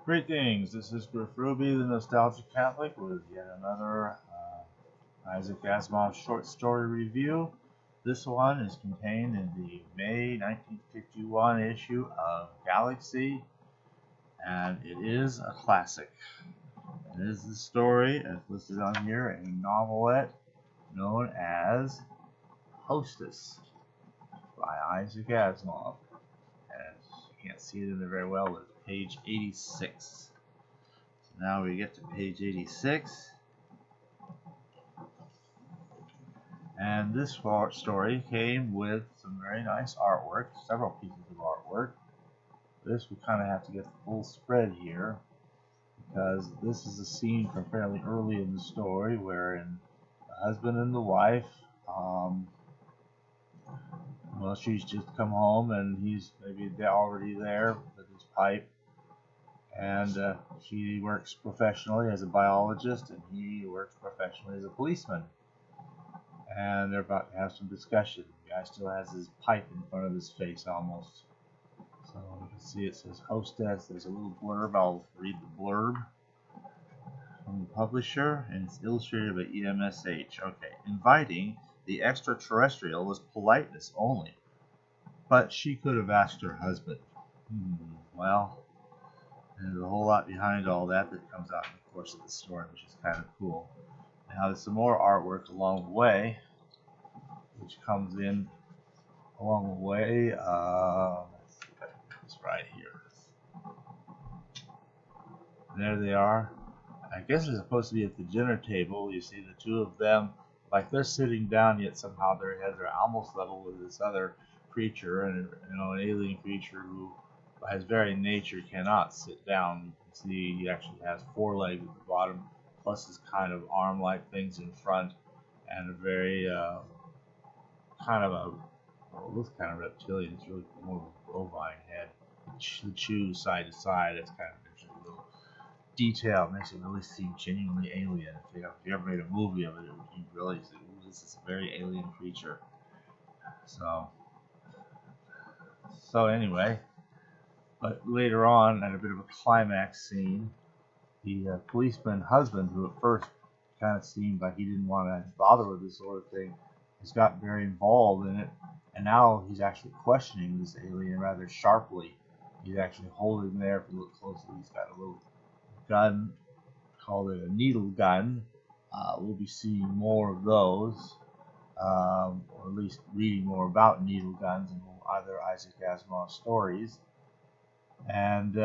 Greetings, this is Griff Ruby, the Nostalgic Catholic, with yet another Isaac Asimov short story review. This one is contained in the May 1951 issue of Galaxy, and it is a classic. It is the story, as listed on here, a novelette known as Hostess by Isaac Asimov. And you can't see it in there very well, but it's page 86. Now we get to page 86, and this story came with some very nice artwork, several pieces of artwork. This we kind of have to get the full spread here, because this is a scene from fairly early in the story, wherein the husband and the wife, she's just come home and he's maybe already there with his pipe. And she works professionally as a biologist, and he works professionally as a policeman. And they're about to have some discussion. The guy still has his pipe in front of his face almost. So you can see it says Hostess. There's a little blurb. I'll read the blurb from the publisher, and it's illustrated by EMSH. Okay. Inviting the extraterrestrial was politeness only, but she could have asked her husband. Well, there's a whole lot behind all that comes out in the course of the story, which is kind of cool. Now there's some more artwork along the way, which comes in along the way. Let's see if I can get this right here. And there they are. I guess they're supposed to be at the dinner table. You see the two of them, like they're sitting down, yet somehow their heads are almost level with this other creature, and an alien creature who, by his very nature, cannot sit down. You can see he actually has four legs at the bottom, plus his kind of arm-like things in front, and a very looks kind of reptilian. It's really more of a bovine head. The chews side to side. It's kind of an interesting little detail. It makes it really seem genuinely alien. If you ever made a movie of it, you really see, this is a very alien creature. So anyway, but later on, at a bit of a climax scene, the policeman husband, who at first kind of seemed like he didn't want to bother with this sort of thing, has gotten very involved in it, and now he's actually questioning this alien rather sharply. He's actually holding there, if you look closely, he's got a little gun, called it a needle gun. We'll be seeing more of those, or at least reading more about needle guns in other Isaac Asimov stories. And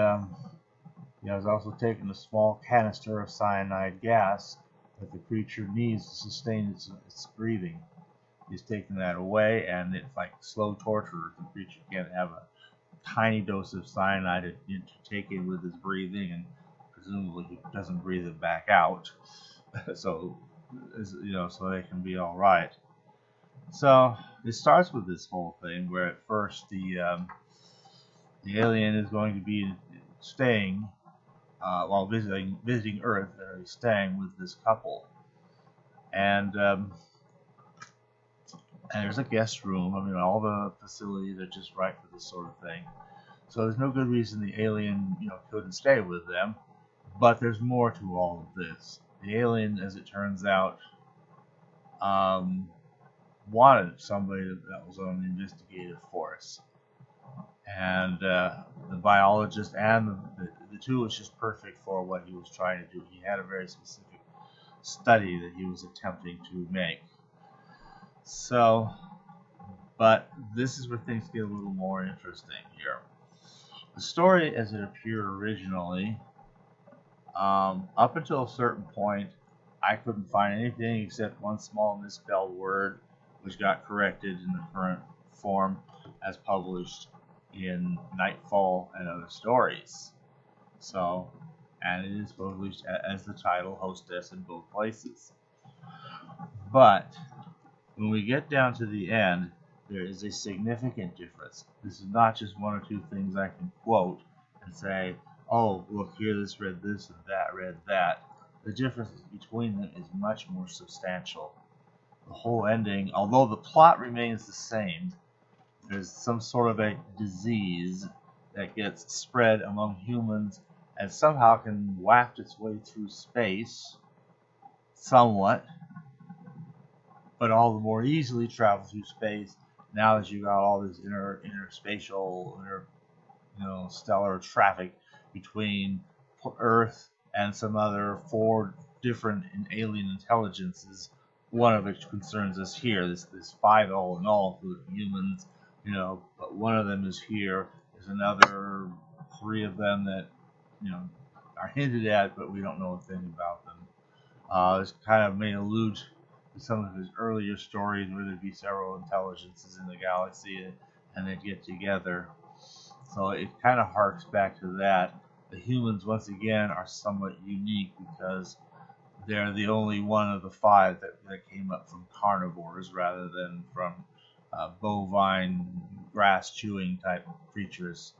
he's also taken a small canister of cyanide gas that the creature needs to sustain its breathing. He's taken that away, and it's like slow torture. The creature can't have a tiny dose of cyanide to take in with his breathing, and presumably he doesn't breathe it back out. So they can be all right. So it starts with this whole thing where at first the alien is going to be staying while visiting Earth. He's staying with this couple, and there's a guest room. I mean, all the facilities are just right for this sort of thing. So there's no good reason the alien, couldn't stay with them. But there's more to all of this. The alien, as it turns out, wanted somebody that was on the investigative force. And the biologist and the two was just perfect for what he was trying to do. He had a very specific study that he was attempting to make. So, but this is where things get a little more interesting here. The story as it appeared originally, up until a certain point, I couldn't find anything except one small misspelled word, which got corrected in the current form as published in Nightfall and Other Stories. So, and it is published as the title Hostess in both places. But when we get down to the end, there is a significant difference. This is not just one or two things I can quote and say, oh, look here, this read this and that read that. The difference between them is much more substantial. The whole ending, although the plot remains the same, there's some sort of a disease that gets spread among humans and somehow can waft its way through space somewhat, but all the more easily travel through space now that you got all this interspatial, stellar traffic between Earth and some other four different alien intelligences. One of which concerns us here. This five all in all, including humans, but one of them is here. There's another three of them that are hinted at, but we don't know a thing about them. This kind of may allude to some of his earlier stories where there'd be several intelligences in the galaxy and they'd get together. So it kind of harks back to that. The humans, once again, are somewhat unique because they're the only one of the five that came up from carnivores rather than from bovine, grass-chewing type creatures.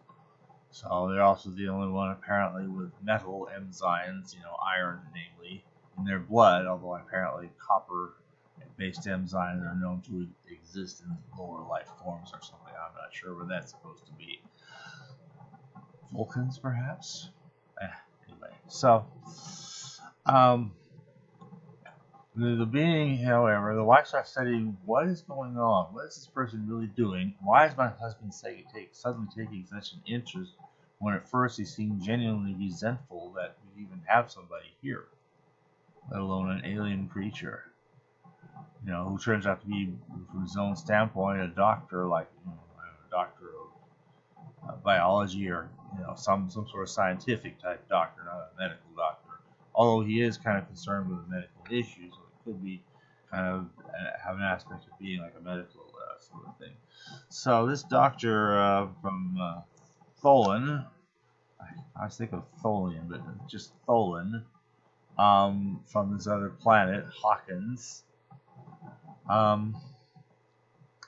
So they're also the only one apparently with metal enzymes, iron namely, in their blood, although apparently copper-based enzymes are known to exist in lower life forms or something. I'm not sure where that's supposed to be. Vulcans, perhaps? Anyway, so the being, however, the wife starts studying what is going on. What is this person really doing? Why is my husband suddenly taking such an interest when at first he seemed genuinely resentful that we even have somebody here, let alone an alien creature, who turns out to be, from his own standpoint, a doctor, like a doctor of biology or some sort of scientific type doctor, not a medical doctor. Although he is kind of concerned with the medical issues, so it could be kind of have an aspect of being like a medical sort of thing. So this doctor from Tholen, I was thinking of Tholian, but just Tholen, from this other planet, Hawkins,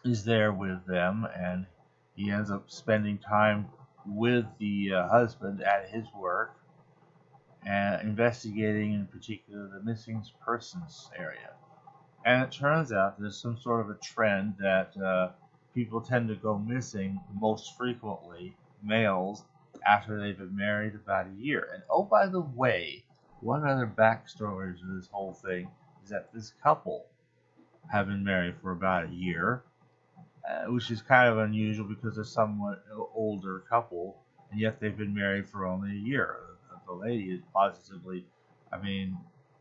is there with them, and he ends up spending time with the husband at his work and investigating in particular the missing persons area. And it turns out there's some sort of a trend that people tend to go missing most frequently, males, after they've been married about a year. And oh, by the way, one other backstory to this whole thing is that this couple have been married for about a year, which is kind of unusual because they're somewhat older couple, and yet they've been married for only a year. The lady is positively,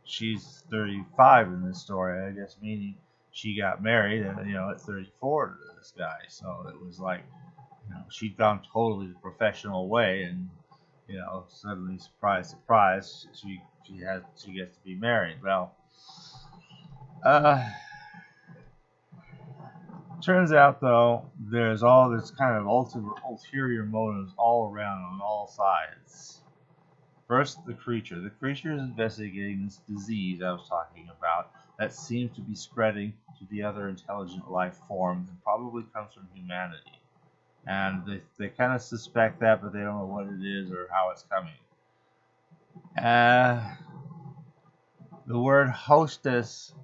she's 35 in this story, I guess, meaning she got married at 34 to this guy. So it was like, she'd gone totally the professional way, and suddenly, surprise, surprise, she gets to be married. Well, turns out though there's all this kind of ulterior motives all around on all sides. First, the creature. The creature is investigating this disease I was talking about that seems to be spreading to the other intelligent life forms and probably comes from humanity. And they kind of suspect that, but they don't know what it is or how it's coming. The word hostess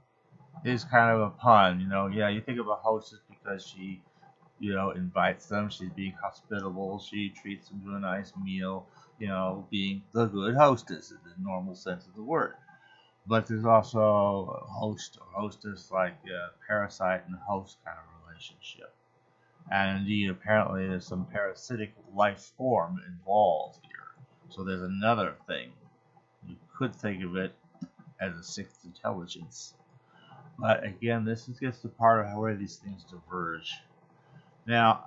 is kind of a pun. You think of a hostess because she, invites them. She's being hospitable. She treats them to a nice meal. Being the good hostess in the normal sense of the word. But there's also a host or hostess, like parasite and host kind of relationship. And indeed, apparently, there's some parasitic life form involved here. So there's another thing. You could think of it as a sixth intelligence. But again, this gets to part of where these things diverge. Now,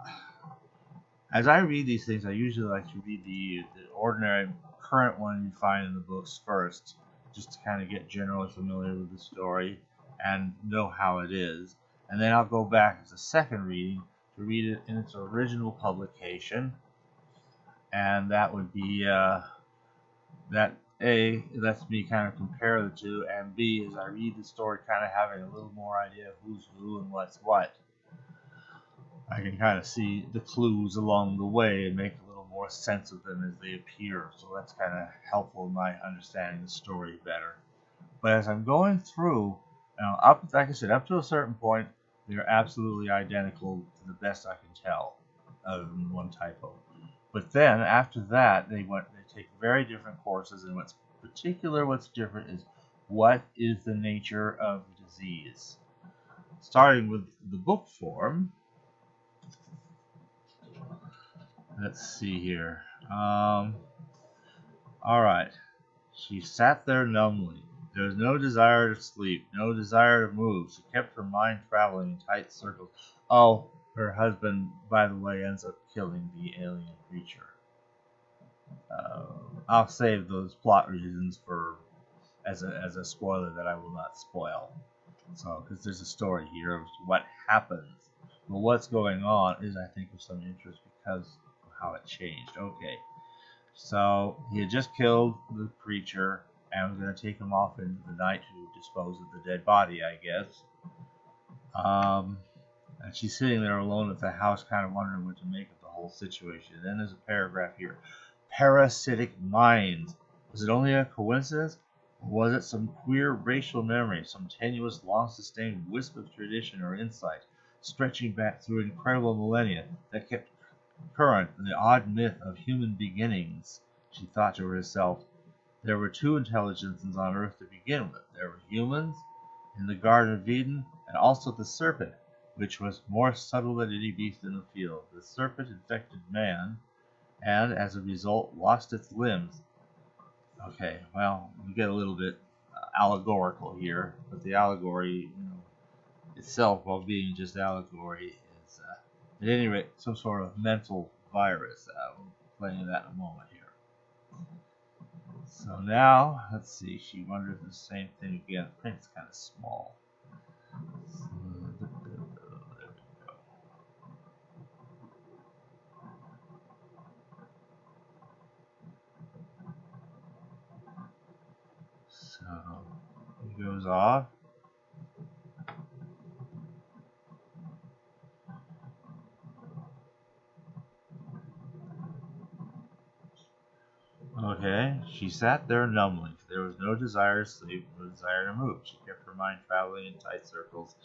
as I read these things, I usually like to read the ordinary current one you find in the books first, just to kind of get generally familiar with the story and know how it is. And then I'll go back as a second reading to read it in its original publication. And that would be that A, lets me kind of compare the two, and B, as I read the story, kind of having a little more idea of who's who and what's what. I can kind of see the clues along the way and make a little more sense of them as they appear. So that's kind of helpful in my understanding the story better. But as I'm going through, like I said, up to a certain point, they're absolutely identical to the best I can tell, other than one typo. But then after that, they take very different courses, and what's different is what is the nature of the disease. Starting with the book form, let's see here. All right. She sat there numbly. There was no desire to sleep, no desire to move. She kept her mind traveling in tight circles. Oh, her husband, by the way, ends up killing the alien creature. I'll save those plot reasons for as a spoiler that I will not spoil. So, because there's a story here of what happens, but what's going on is, I think, of some interest because of how it changed. Okay, so he had just killed the creature and was going to take him off into the night to dispose of the dead body, I guess. And she's sitting there alone at the house, kind of wondering what to make of the whole situation. And then there's a paragraph here. Parasitic minds. Was it only a coincidence? Or was it some queer racial memory, some tenuous, long-sustained wisp of tradition or insight, stretching back through incredible millennia that kept current in the odd myth of human beginnings? She thought to herself. There were two intelligences on earth to begin with. There were humans in the Garden of Eden, and also the serpent, which was more subtle than any beast in the field. The serpent infected man, and as a result lost its limbs. Okay, well, we get a little bit allegorical here, but the allegory, itself, while being just allegory, is at any rate some sort of mental virus. We'll play into that in a moment here. So now, let's see, she wonders the same thing again. The print's kind of small. So, there we go. So, it goes off. Okay, she sat there numbly. There was no desire to sleep, no desire to move. She kept her mind traveling in tight circles,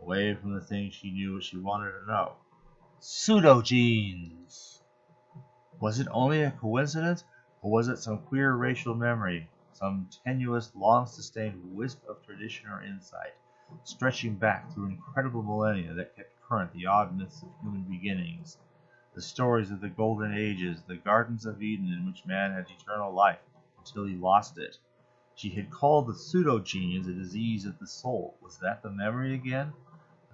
away from the things she knew what she wanted to know. Pseudogenes! Was it only a coincidence, or was it some queer racial memory, some tenuous, long-sustained wisp of tradition or insight, stretching back through incredible millennia that kept current the odd myths of human beginnings? The stories of the golden ages, the gardens of Eden in which man had eternal life until he lost it. She had called the pseudogenes a disease of the soul. Was that the memory again?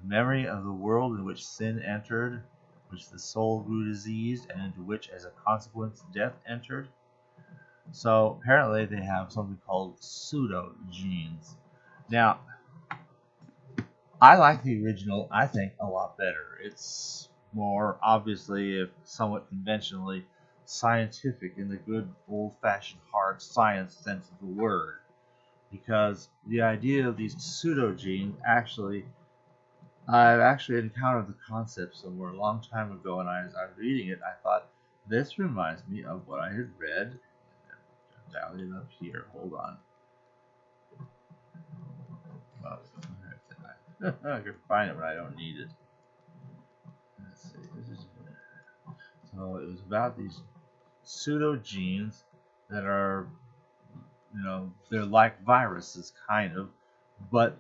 The memory of the world in which sin entered, which the soul grew diseased, and into which, as a consequence, death entered? So apparently they have something called pseudogenes. Now, I like the original, I think, a lot better. It's more, obviously, if somewhat conventionally, scientific in the good old-fashioned hard science sense of the word. Because the idea of these pseudogenes I've actually encountered the concept somewhere a long time ago, and as I was reading it, I thought, this reminds me of what I had read. I'm dialing it up here, hold on. Well, I can find it, but I don't need it. Let's see. So it was about these pseudogenes that are, they're like viruses, kind of, but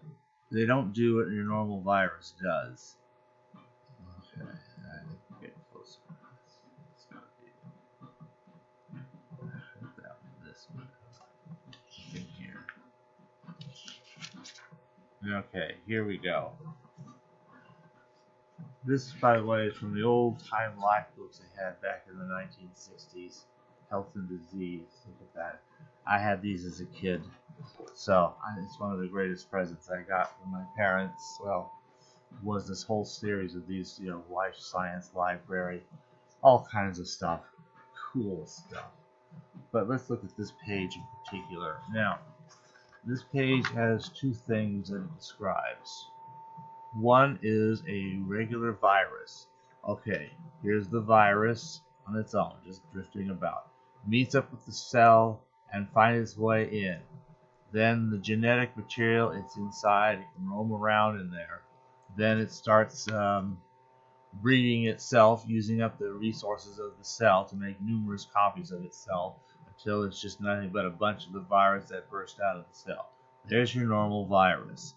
they don't do what your normal virus does. Okay, I think we're getting closer. It's gotta be that one, this one. In here. Okay, here we go. This, by the way, is from the old Time Life books they had back in the 1960s. Health and Disease. Look at that. I had these as a kid. So, it's one of the greatest presents I got from my parents. Well, was this whole series of these, Life Science Library. All kinds of stuff. Cool stuff. But let's look at this page in particular. Now, this page has two things that it describes. One is a regular virus. Okay, here's the virus on its own, just drifting about. Meets up with the cell and finds its way in. Then the genetic material it's inside, it can roam around in there. Then it starts breeding itself, using up the resources of the cell to make numerous copies of itself till it's just nothing but a bunch of the virus that burst out of the cell. There's your normal virus.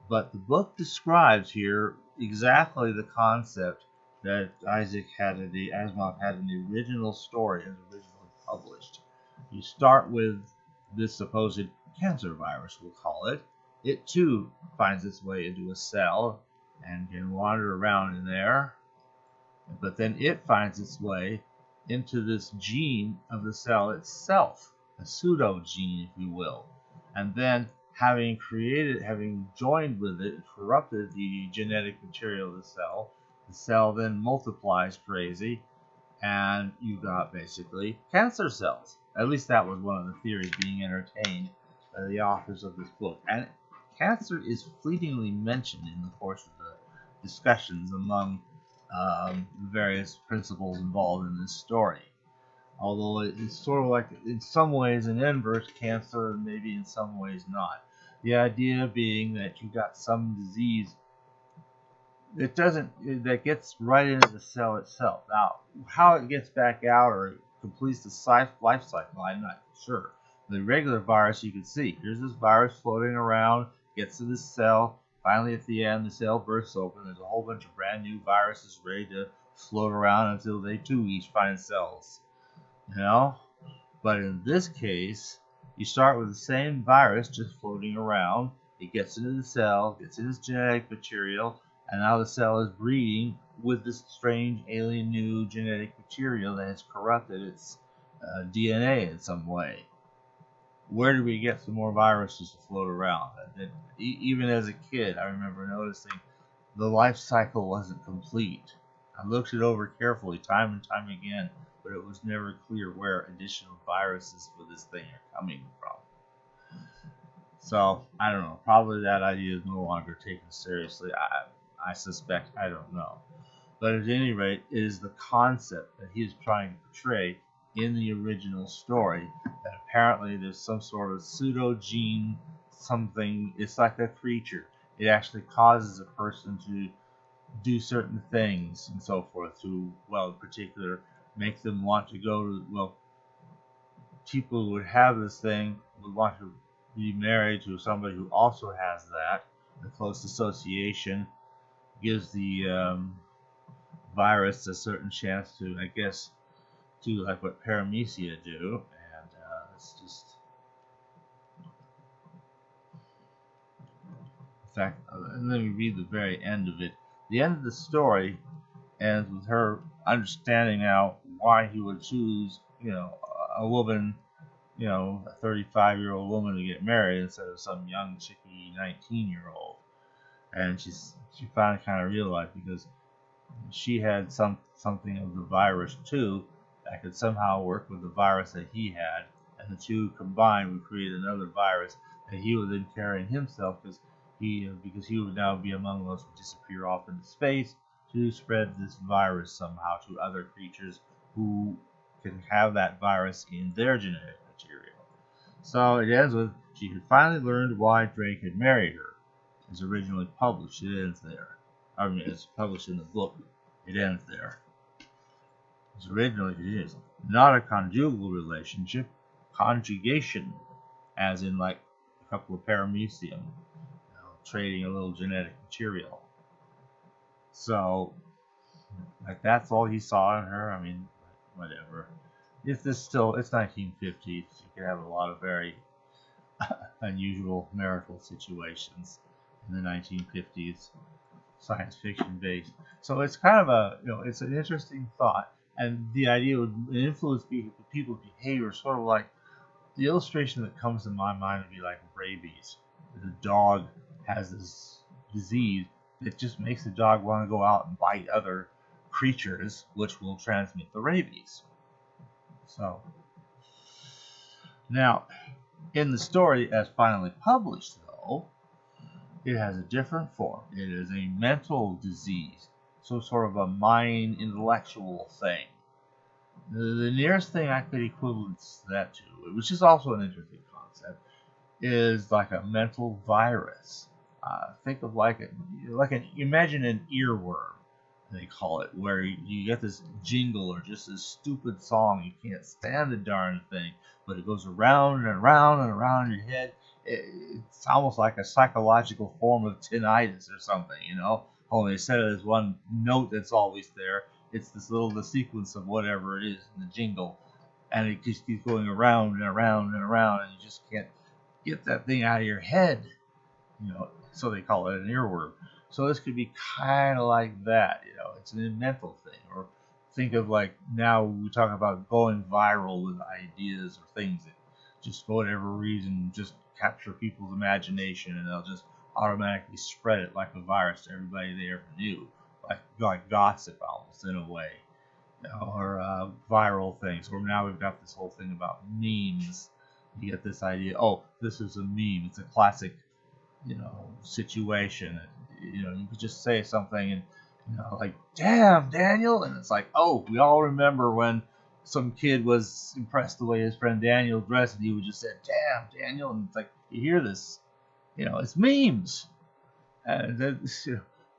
But the book describes here exactly the concept that Asimov had in the original story as originally published. You start with this supposed cancer virus, we'll call it. It too finds its way into a cell and can wander around in there. But then it finds its way into this gene of the cell itself, a pseudo gene, if you will. And then having joined with it, corrupted the genetic material of the cell then multiplies crazy, and you got basically cancer cells. At least that was one of the theories being entertained by the authors of this book. And cancer is fleetingly mentioned in the course of the discussions among the various principles involved in this story. Although it's sort of like, in some ways, an inverse cancer, and maybe in some ways not. The idea being that you got some disease that gets right into the cell itself. Now, how it gets back out or completes the life cycle, I'm not sure. The regular virus, you can see, here's this virus floating around, gets to this cell. Finally, at the end, the cell bursts open. There's a whole bunch of brand new viruses ready to float around until they too each find cells. But in this case, you start with the same virus just floating around. It gets into the cell, gets in its genetic material, and now the cell is breeding with this strange alien new genetic material that has corrupted its DNA in some way. Where do we get some more viruses to float around? Even as a kid, I remember noticing the life cycle wasn't complete. I looked it over carefully time and time again, but it was never clear where additional viruses for this thing are coming from. So, I don't know. Probably that idea is no longer taken seriously. I suspect. I don't know. But at any rate, it is the concept that he is trying to portray in the original story, that apparently there's some sort of pseudo gene, something. It's like a creature. It actually causes a person to do certain things and so forth, to, in particular, make them want to go to, people who would have this thing would want to be married to somebody who also has that. The close association gives the virus a certain chance to, I guess, do like what paramecia do, and it's just, in fact, let me read the very end of it. The end of the story ends with her understanding now why he would choose, a woman, a 35-year-old woman to get married instead of some young, chicky 19-year-old. And she finally kind of realized, because she had something of the virus too, that could somehow work with the virus that he had, and the two combined would create another virus that he would then carry in himself, because he would now be among those who disappear off into space to spread this virus somehow to other creatures who can have that virus in their genetic material. So it ends with, she had finally learned why Drake had married her. It's originally published. It ends there. I mean, it's published in the book. It ends there. It's originally, it is not a conjugal relationship, conjugation, as in like a couple of paramecium, trading a little genetic material. So, like, that's all he saw in her. I mean, whatever. It's 1950s. You could have a lot of very unusual marital situations in the 1950s, science fiction based. So it's kind of it's an interesting thought, and the idea would influence people's behavior, sort of like the illustration that comes to my mind would be like rabies. The dog has this disease that just makes the dog want to go out and bite other creatures, which will transmit the rabies. So, now, in the story as finally published, though, it has a different form. It is a mental disease, so sort of a mind intellectual thing. The nearest thing I could equivalence that to, which is also an interesting concept, is like a mental virus. Think of imagine an earworm. they call it, where you get this jingle or just this stupid song. You can't stand the darn thing, but it goes around and around and around in your head. It's almost like a psychological form of tinnitus or something, you know. Only instead of this one note that's always there, it's this little the sequence of whatever it is in the jingle, and it just keeps going around and around and around, and you just can't get that thing out of your head, you know. So they call it an earworm. So this could be kind of like that, you know. It's a mental thing. Or think of like now we talk about going viral with ideas or things that just for whatever reason just capture people's imagination, and they'll just automatically spread it like a virus to everybody they ever knew, like gossip almost in a way, you know, or viral things. Or now we've got this whole thing about memes. You get this idea. Oh, this is a meme. It's a classic, you know, situation. You know, you could just say something and, you know, like, damn, Daniel. And it's like, oh, we all remember when some kid was impressed the way his friend Daniel dressed, and he would just say, damn, Daniel. And it's like, you hear this, you know, it's memes. And,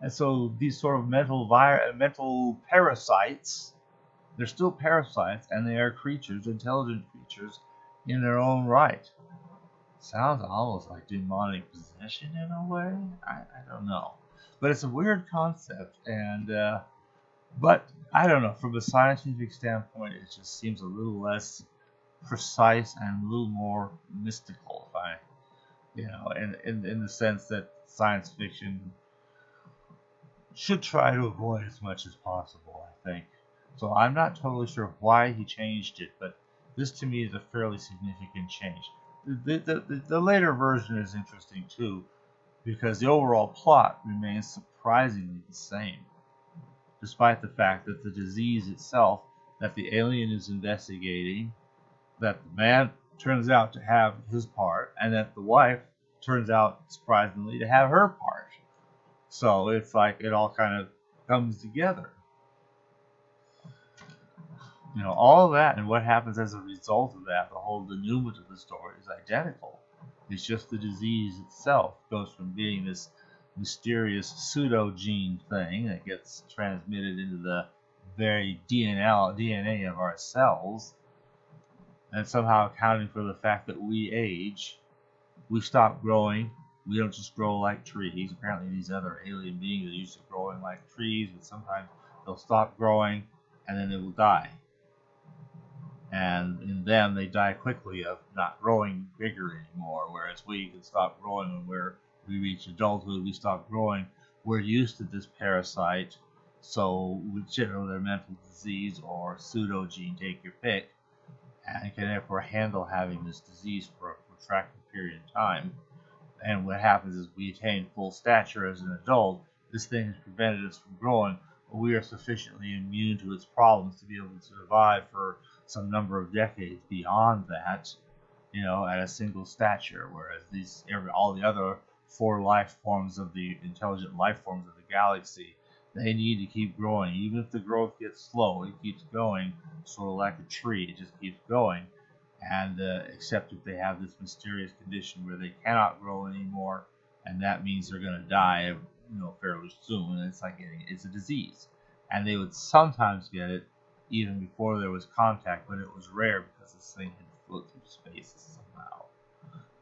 and so these sort of mental parasites, they're still parasites, and they are creatures, intelligent creatures in their own right. Sounds almost like demonic possession in a way. I don't know, but it's a weird concept, and but I don't know. From a scientific standpoint, it just seems a little less precise and a little more mystical. If I, you know, in the sense that science fiction should try to avoid as much as possible, I think. So I'm not totally sure why he changed it, but this to me is a fairly significant change. The later version is interesting too, because the overall plot remains surprisingly the same, despite the fact that the disease itself that the alien is investigating, that the man turns out to have his part, and that the wife turns out surprisingly to have her part. So it's like it all kind of comes together. You know, all of that and what happens as a result of that, the whole denouement of the story is identical. It's just the disease itself goes from being this mysterious pseudo gene thing that gets transmitted into the very DNA of our cells, and somehow accounting for the fact that we age, we stop growing. We don't just grow like trees. Apparently, these other alien beings are used to growing like trees, but sometimes they'll stop growing and then they will die. And in them, they die quickly of not growing bigger anymore. Whereas we can stop growing when we reach adulthood. We stop growing. We're used to this parasite, so whichever their mental disease or pseudo gene, take your pick, and can therefore handle having this disease for a protracted period of time. And what happens is we attain full stature as an adult. This thing has prevented us from growing, but we are sufficiently immune to its problems to be able to survive for some number of decades beyond that, you know, at a single stature. Whereas all the other four life forms of the intelligent life forms of the galaxy, they need to keep growing. Even if the growth gets slow, it keeps going, sort of like a tree. It just keeps going. And except if they have this mysterious condition where they cannot grow anymore, and that means they're going to die, you know, fairly soon. And it's like it's a disease, and they would sometimes get it even before there was contact, but it was rare because this thing had floated through space somehow.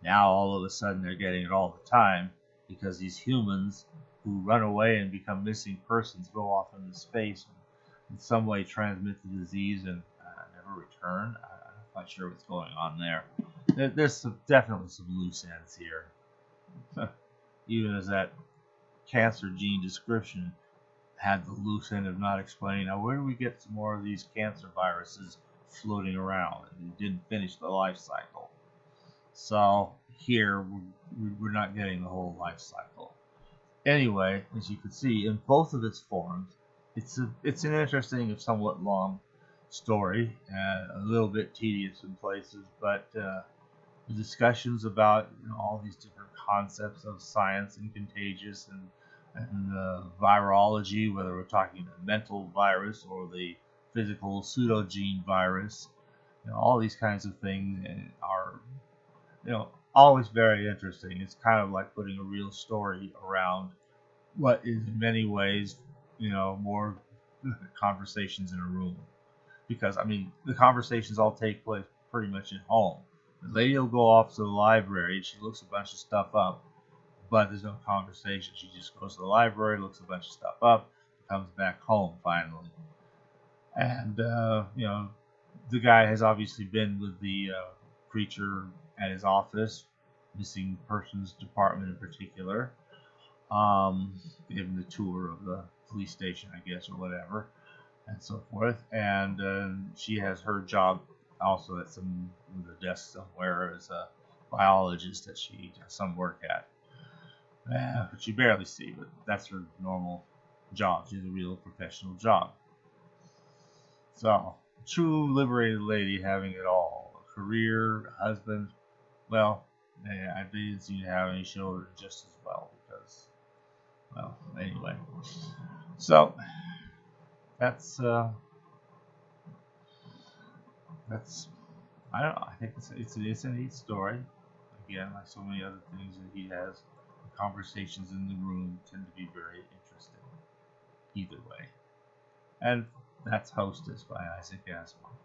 Now all of a sudden they're getting it all the time because these humans who run away and become missing persons go off into space and in some way transmit the disease and never return. I'm not sure what's going on there. There's definitely some loose ends here. Even as that cancer gene description had the loose end of not explaining. Now, where do we get some more of these cancer viruses floating around? And it didn't finish the life cycle. So here, we're not getting the whole life cycle. Anyway, as you can see, in both of its forms, it's an interesting, if somewhat long story, a little bit tedious in places, but the discussions about, you know, all these different concepts of science and contagious and virology, whether we're talking the mental virus or the physical pseudogene virus, you know, all these kinds of things are, you know, always very interesting. It's kind of like putting a real story around what is in many ways more conversations in a room. Because, I mean, the conversations all take place pretty much at home. The lady will go off to the library and she looks a bunch of stuff up, but there's no conversation. She just goes to the library, looks a bunch of stuff up, comes back home finally. And, the guy has obviously been with the preacher at his office, missing persons department in particular. Gave him the tour of the police station, I guess, or whatever, and so forth. And she has her job also at the desk somewhere as a biologist that she does some work at. But you barely see, but that's her normal job. She's a real professional job. So, true liberated lady having it all. A career, a husband. Well, I didn't seem to have any children just as well because, well, anyway. So, that's I don't know. I think it's a neat story. Again, like so many other things that he has, the conversations in the room tend to be very interesting. Either way, and that's Hostess by Isaac Asimov.